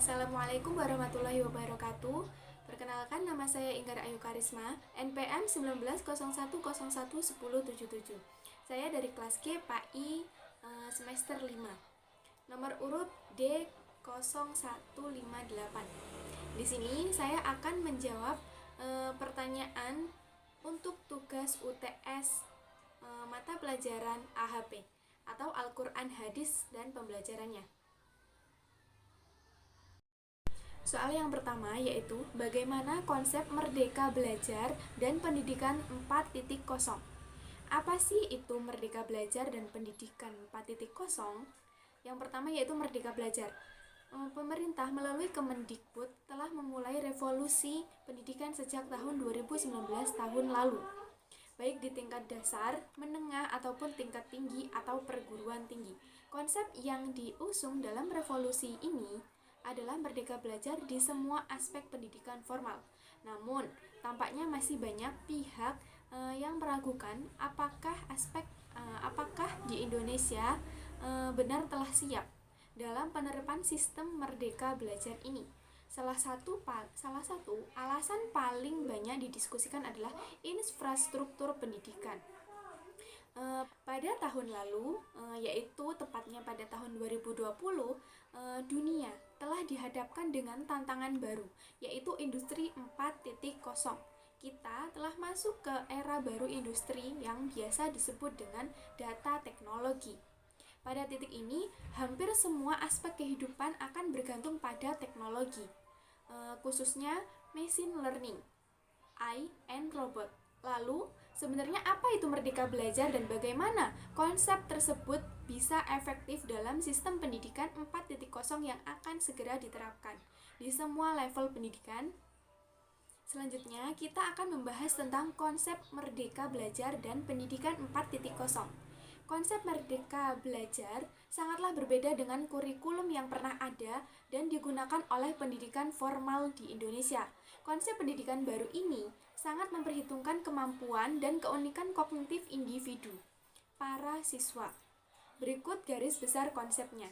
Assalamualaikum warahmatullahi wabarakatuh. Perkenalkan, nama saya Inggar Ayu Karisma, NPM 1901011077. Saya dari kelas G PAI semester 5. Nomor urut D0158. Di sini saya akan menjawab pertanyaan untuk tugas UTS mata pelajaran AHP atau Al-Quran Hadis dan pembelajarannya. Soal yang pertama yaitu bagaimana konsep merdeka belajar dan pendidikan 4.0. Apa sih itu merdeka belajar dan pendidikan 4.0? Yang pertama yaitu merdeka belajar. Pemerintah melalui Kemendikbud telah memulai revolusi pendidikan sejak tahun 2019 tahun lalu, baik di tingkat dasar, menengah, ataupun tingkat tinggi atau perguruan tinggi. Konsep yang diusung dalam revolusi ini adalah merdeka belajar di semua aspek pendidikan formal. Namun, tampaknya masih banyak pihak yang meragukan apakah di Indonesia benar telah siap dalam penerapan sistem merdeka belajar ini. Salah satu alasan paling banyak didiskusikan adalah infrastruktur pendidikan. Pada tahun lalu, yaitu tepatnya pada tahun 2020, dunia telah dihadapkan dengan tantangan baru, yaitu industri 4.0. Kita telah masuk ke era baru industri yang biasa disebut dengan data teknologi. Pada titik ini, hampir semua aspek kehidupan akan bergantung pada teknologi, khususnya machine learning, AI, and robot. Lalu, sebenarnya apa itu merdeka belajar dan bagaimana konsep tersebut bisa efektif dalam sistem pendidikan 4.0 yang akan segera diterapkan di semua level pendidikan? Selanjutnya, kita akan membahas tentang konsep merdeka belajar dan pendidikan 4.0. Konsep merdeka belajar sangatlah berbeda dengan kurikulum yang pernah ada dan digunakan oleh pendidikan formal di Indonesia. Konsep pendidikan baru ini sangat memperhitungkan kemampuan dan keunikan kognitif individu para siswa. Berikut garis besar konsepnya.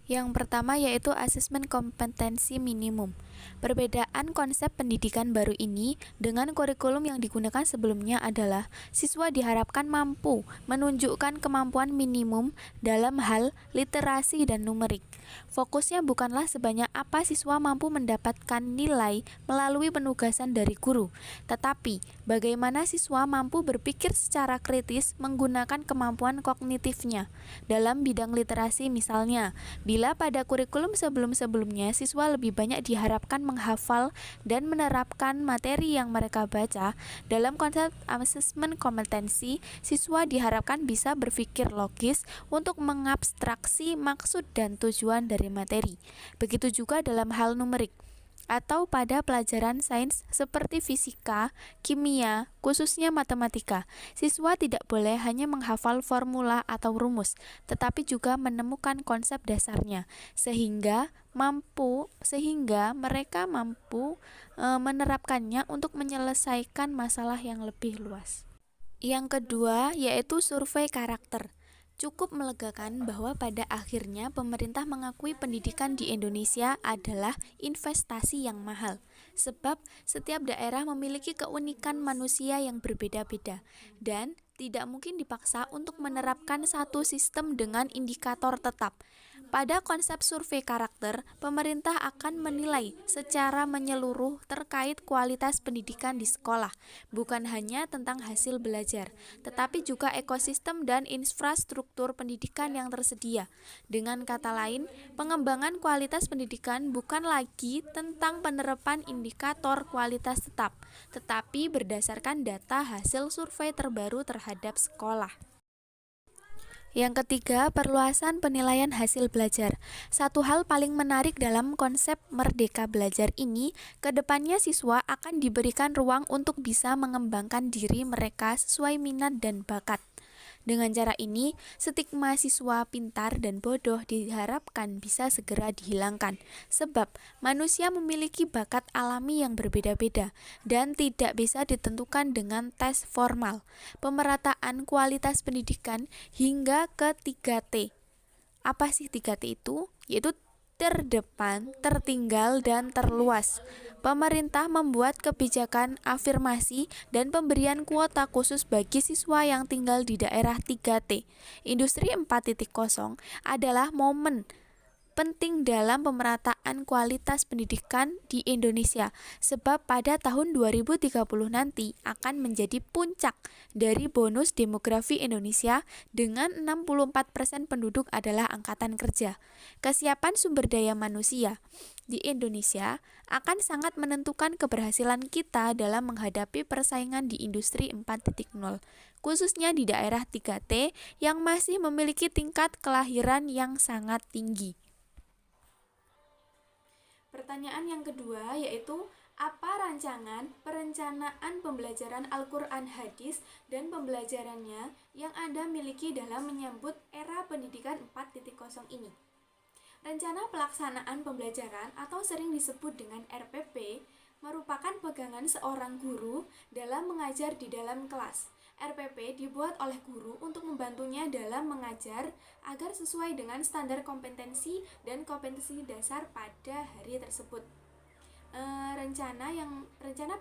Yang pertama yaitu asesmen kompetensi minimum. Perbedaan konsep pendidikan baru ini dengan kurikulum yang digunakan sebelumnya adalah siswa diharapkan mampu menunjukkan kemampuan minimum dalam hal literasi dan numerik. Fokusnya bukanlah sebanyak apa siswa mampu mendapatkan nilai melalui penugasan dari guru, tetapi bagaimana siswa mampu berpikir secara kritis menggunakan kemampuan kognitifnya. Dalam bidang literasi misalnya, bila pada kurikulum sebelum-sebelumnya siswa lebih banyak diharapkan menghafal dan menerapkan materi yang mereka baca, dalam konsep asesmen kompetensi, siswa diharapkan bisa berpikir logis untuk mengabstraksi maksud dan tujuan dari materi. Begitu juga dalam hal numerik atau pada pelajaran sains seperti fisika, kimia, khususnya matematika. Siswa tidak boleh hanya menghafal formula atau rumus, tetapi juga menemukan konsep dasarnya sehingga mereka mampu menerapkannya untuk menyelesaikan masalah yang lebih luas. Yang kedua yaitu survei karakter. Cukup melegakan bahwa pada akhirnya pemerintah mengakui pendidikan di Indonesia adalah investasi yang mahal, sebab setiap daerah memiliki keunikan manusia yang berbeda-beda dan tidak mungkin dipaksa untuk menerapkan satu sistem dengan indikator tetap. Pada konsep survei karakter, pemerintah akan menilai secara menyeluruh terkait kualitas pendidikan di sekolah, bukan hanya tentang hasil belajar, tetapi juga ekosistem dan infrastruktur pendidikan yang tersedia. Dengan kata lain, pengembangan kualitas pendidikan bukan lagi tentang penerapan indikator kualitas tetap, tetapi berdasarkan data hasil survei terbaru terhadap sekolah. Yang ketiga, perluasan penilaian hasil belajar. Satu hal paling menarik dalam konsep merdeka belajar ini, kedepannya siswa akan diberikan ruang untuk bisa mengembangkan diri mereka sesuai minat dan bakat. Dengan cara ini, stigma siswa pintar dan bodoh diharapkan bisa segera dihilangkan, sebab manusia memiliki bakat alami yang berbeda-beda dan tidak bisa ditentukan dengan tes formal, pemerataan kualitas pendidikan, hingga ke 3T. Apa sih 3T itu? Yaitu terdepan, tertinggal, dan terluas. Pemerintah membuat kebijakan afirmasi dan pemberian kuota khusus bagi siswa yang tinggal di daerah 3T. Industri 4.0 adalah momen penting dalam pemerataan kualitas pendidikan di Indonesia, sebab pada tahun 2030 nanti akan menjadi puncak dari bonus demografi Indonesia dengan 64% penduduk adalah angkatan kerja. Kesiapan sumber daya manusia di Indonesia akan sangat menentukan keberhasilan kita dalam menghadapi persaingan di industri 4.0, khususnya di daerah 3T yang masih memiliki tingkat kelahiran yang sangat tinggi. Pertanyaan yang kedua yaitu, apa perencanaan pembelajaran Al-Quran Hadis dan pembelajarannya yang Anda miliki dalam menyambut era pendidikan 4.0 ini? Rencana pelaksanaan pembelajaran atau sering disebut dengan RPP merupakan pegangan seorang guru dalam mengajar di dalam kelas. RPP dibuat oleh guru untuk membantunya dalam mengajar agar sesuai dengan standar kompetensi dan kompetensi dasar pada hari tersebut. Rencana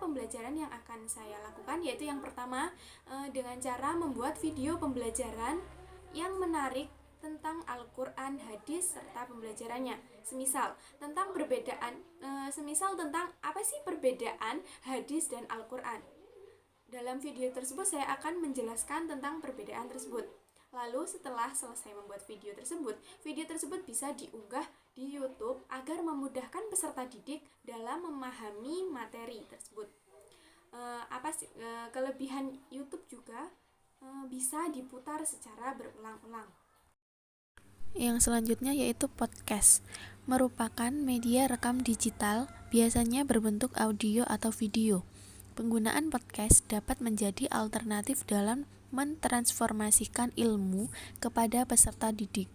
pembelajaran yang akan saya lakukan yaitu yang pertama, dengan cara membuat video pembelajaran yang menarik tentang Al-Quran, hadis, serta pembelajarannya. Semisal tentang apa sih perbedaan hadis dan Al-Quran. Dalam video tersebut saya akan menjelaskan tentang perbedaan tersebut. Lalu setelah selesai membuat video tersebut bisa diunggah di YouTube agar memudahkan peserta didik dalam memahami materi tersebut. Kelebihan YouTube juga bisa diputar secara berulang-ulang. Yang selanjutnya yaitu podcast, merupakan media rekam digital, biasanya berbentuk audio atau video. Penggunaan podcast dapat menjadi alternatif dalam mentransformasikan ilmu kepada peserta didik.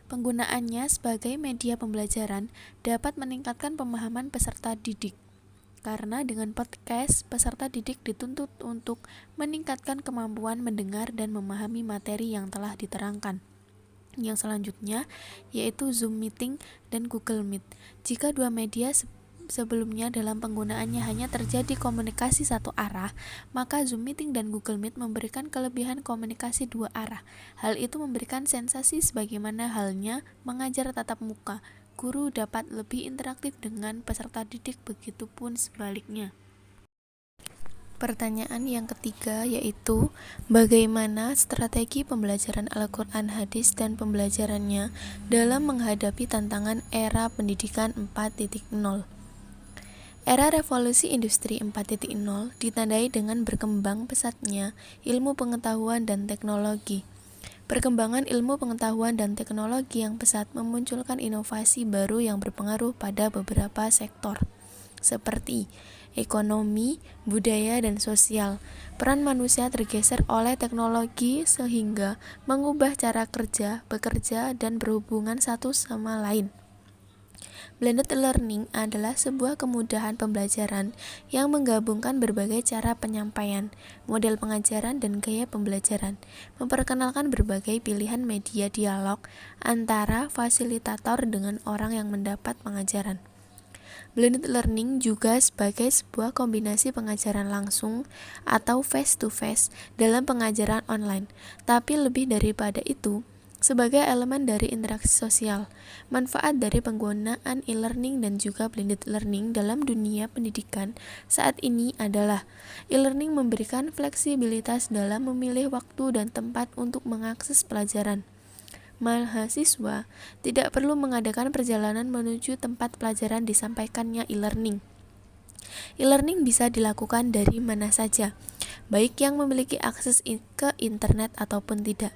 Penggunaannya sebagai media pembelajaran dapat meningkatkan pemahaman peserta didik. Karena dengan podcast, peserta didik dituntut untuk meningkatkan kemampuan mendengar dan memahami materi yang telah diterangkan. Yang selanjutnya yaitu Zoom Meeting dan Google Meet. Jika dua media sebelumnya dalam penggunaannya hanya terjadi komunikasi satu arah, maka Zoom Meeting dan Google Meet memberikan kelebihan komunikasi dua arah. Hal itu memberikan sensasi sebagaimana halnya mengajar tatap muka. Guru dapat lebih interaktif dengan peserta didik, begitupun sebaliknya. Pertanyaan yang ketiga yaitu, bagaimana strategi pembelajaran Al-Quran Hadis dan pembelajarannya dalam menghadapi tantangan era pendidikan 4.0? Era revolusi industri 4.0 ditandai dengan berkembang pesatnya ilmu pengetahuan dan teknologi. Perkembangan ilmu pengetahuan dan teknologi yang pesat memunculkan inovasi baru yang berpengaruh pada beberapa sektor, seperti ekonomi, budaya, dan sosial. Peran manusia tergeser oleh teknologi sehingga mengubah cara kerja, bekerja, dan berhubungan satu sama lain. Blended learning adalah sebuah kemudahan pembelajaran yang menggabungkan berbagai cara penyampaian, model pengajaran, dan gaya pembelajaran, memperkenalkan berbagai pilihan media dialog antara fasilitator dengan orang yang mendapat pengajaran. Blended learning juga sebagai sebuah kombinasi pengajaran langsung atau face-to-face dalam pengajaran online, tapi lebih daripada itu, sebagai elemen dari interaksi sosial. Manfaat dari penggunaan e-learning dan juga blended learning dalam dunia pendidikan saat ini adalah e-learning memberikan fleksibilitas dalam memilih waktu dan tempat untuk mengakses pelajaran. Mahasiswa tidak perlu mengadakan perjalanan menuju tempat pelajaran disampaikannya e-learning. E-learning bisa dilakukan dari mana saja, baik yang memiliki akses ke internet ataupun tidak.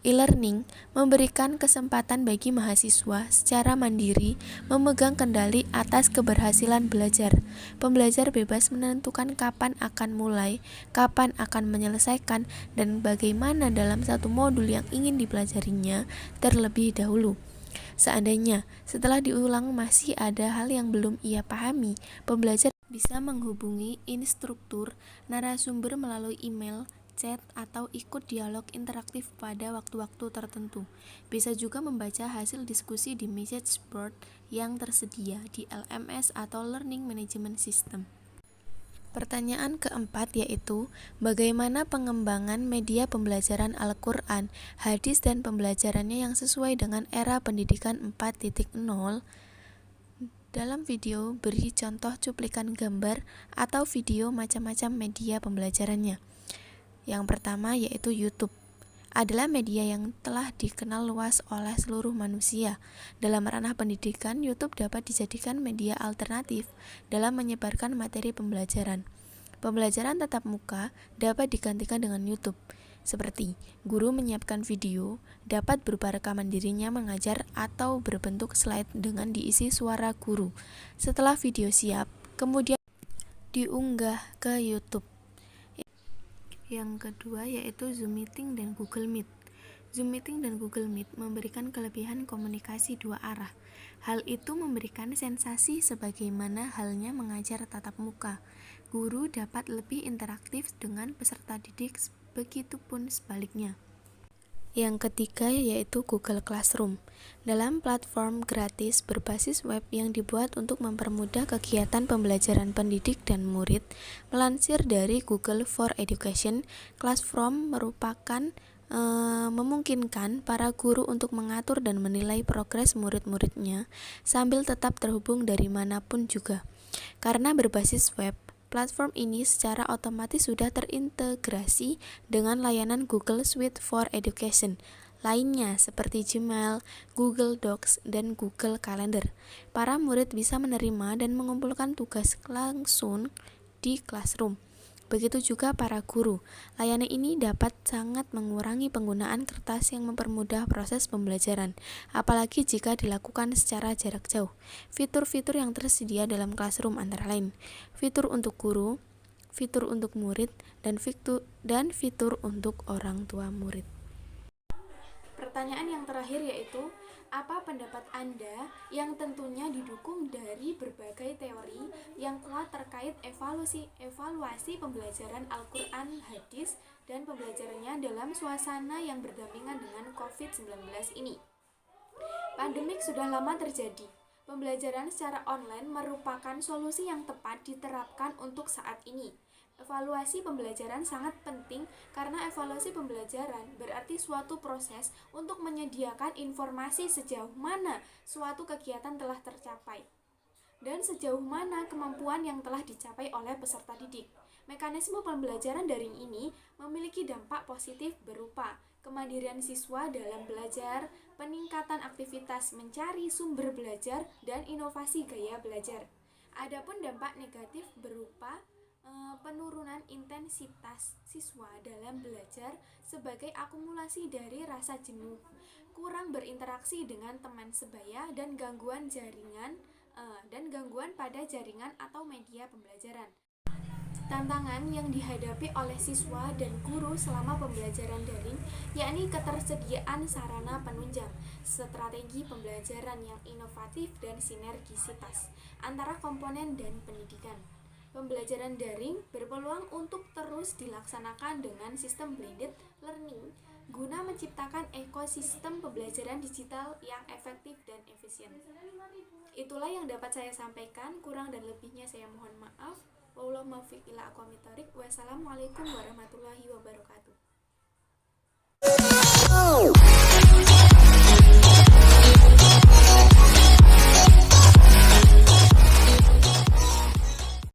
E-learning memberikan kesempatan bagi mahasiswa secara mandiri memegang kendali atas keberhasilan belajar. Pembelajar bebas menentukan kapan akan mulai, kapan akan menyelesaikan, dan bagaimana dalam satu modul yang ingin dipelajarinya terlebih dahulu. Seandainya setelah diulang masih ada hal yang belum ia pahami, pembelajar bisa menghubungi instruktur narasumber melalui email, chat, atau ikut dialog interaktif pada waktu-waktu tertentu. Bisa juga membaca hasil diskusi di message board yang tersedia di LMS atau Learning Management System. Pertanyaan keempat yaitu, bagaimana pengembangan media pembelajaran Al-Quran, hadis, dan pembelajarannya yang sesuai dengan era pendidikan 4.0? Dalam video, beri contoh cuplikan gambar atau video macam-macam media pembelajarannya. Yang pertama yaitu YouTube. Adalah media yang telah dikenal luas oleh seluruh manusia. Dalam ranah pendidikan, YouTube dapat dijadikan media alternatif dalam menyebarkan materi pembelajaran. Pembelajaran tatap muka dapat digantikan dengan YouTube, seperti guru menyiapkan video, dapat berupa rekaman dirinya mengajar atau berbentuk slide dengan diisi suara guru. Setelah video siap, kemudian diunggah ke YouTube. Yang kedua yaitu Zoom Meeting dan Google Meet. Zoom Meeting dan Google Meet memberikan kelebihan komunikasi dua arah. Hal itu memberikan sensasi sebagaimana halnya mengajar tatap muka. Guru dapat lebih interaktif dengan peserta didik, begitupun sebaliknya. Yang ketiga yaitu Google Classroom. Dalam platform gratis berbasis web yang dibuat untuk mempermudah kegiatan pembelajaran pendidik dan murid, melansir dari Google for Education, Classroom merupakan memungkinkan para guru untuk mengatur dan menilai progres murid-muridnya sambil tetap terhubung dari manapun juga. Karena berbasis web, platform ini secara otomatis sudah terintegrasi dengan layanan Google Suite for Education lainnya seperti Gmail, Google Docs, dan Google Calendar. Para murid bisa menerima dan mengumpulkan tugas langsung di Classroom. Begitu juga para guru. Layanan ini dapat sangat mengurangi penggunaan kertas yang mempermudah proses pembelajaran, apalagi jika dilakukan secara jarak jauh. Fitur-fitur yang tersedia dalam Classroom antara lain fitur untuk guru, fitur untuk murid, dan fitur untuk orang tua murid. Pertanyaan yang terakhir yaitu, apa pendapat Anda yang tentunya didukung dari berbagai teori yang kuat terkait evaluasi pembelajaran Al-Quran, hadis, dan pembelajarannya dalam suasana yang berdampingan dengan COVID-19 ini? Pandemik sudah lama terjadi. Pembelajaran secara online merupakan solusi yang tepat diterapkan untuk saat ini. Evaluasi pembelajaran sangat penting karena evaluasi pembelajaran berarti suatu proses untuk menyediakan informasi sejauh mana suatu kegiatan telah tercapai dan sejauh mana kemampuan yang telah dicapai oleh peserta didik. Mekanisme pembelajaran daring ini memiliki dampak positif berupa kemandirian siswa dalam belajar, peningkatan aktivitas mencari sumber belajar, dan inovasi gaya belajar. Adapun dampak negatif berupa penurunan intensitas siswa dalam belajar sebagai akumulasi dari rasa jenuh, kurang berinteraksi dengan teman sebaya, dan gangguan pada jaringan atau media pembelajaran. Tantangan yang dihadapi oleh siswa dan guru selama pembelajaran daring yakni ketersediaan sarana penunjang, strategi pembelajaran yang inovatif, dan sinergisitas antara komponen dan pendidikan. Pembelajaran daring berpeluang untuk terus dilaksanakan dengan sistem blended learning guna menciptakan ekosistem pembelajaran digital yang efektif dan efisien. Itulah yang dapat saya sampaikan, kurang dan lebihnya saya mohon maaf. Wassalamualaikum warahmatullahi wabarakatuh.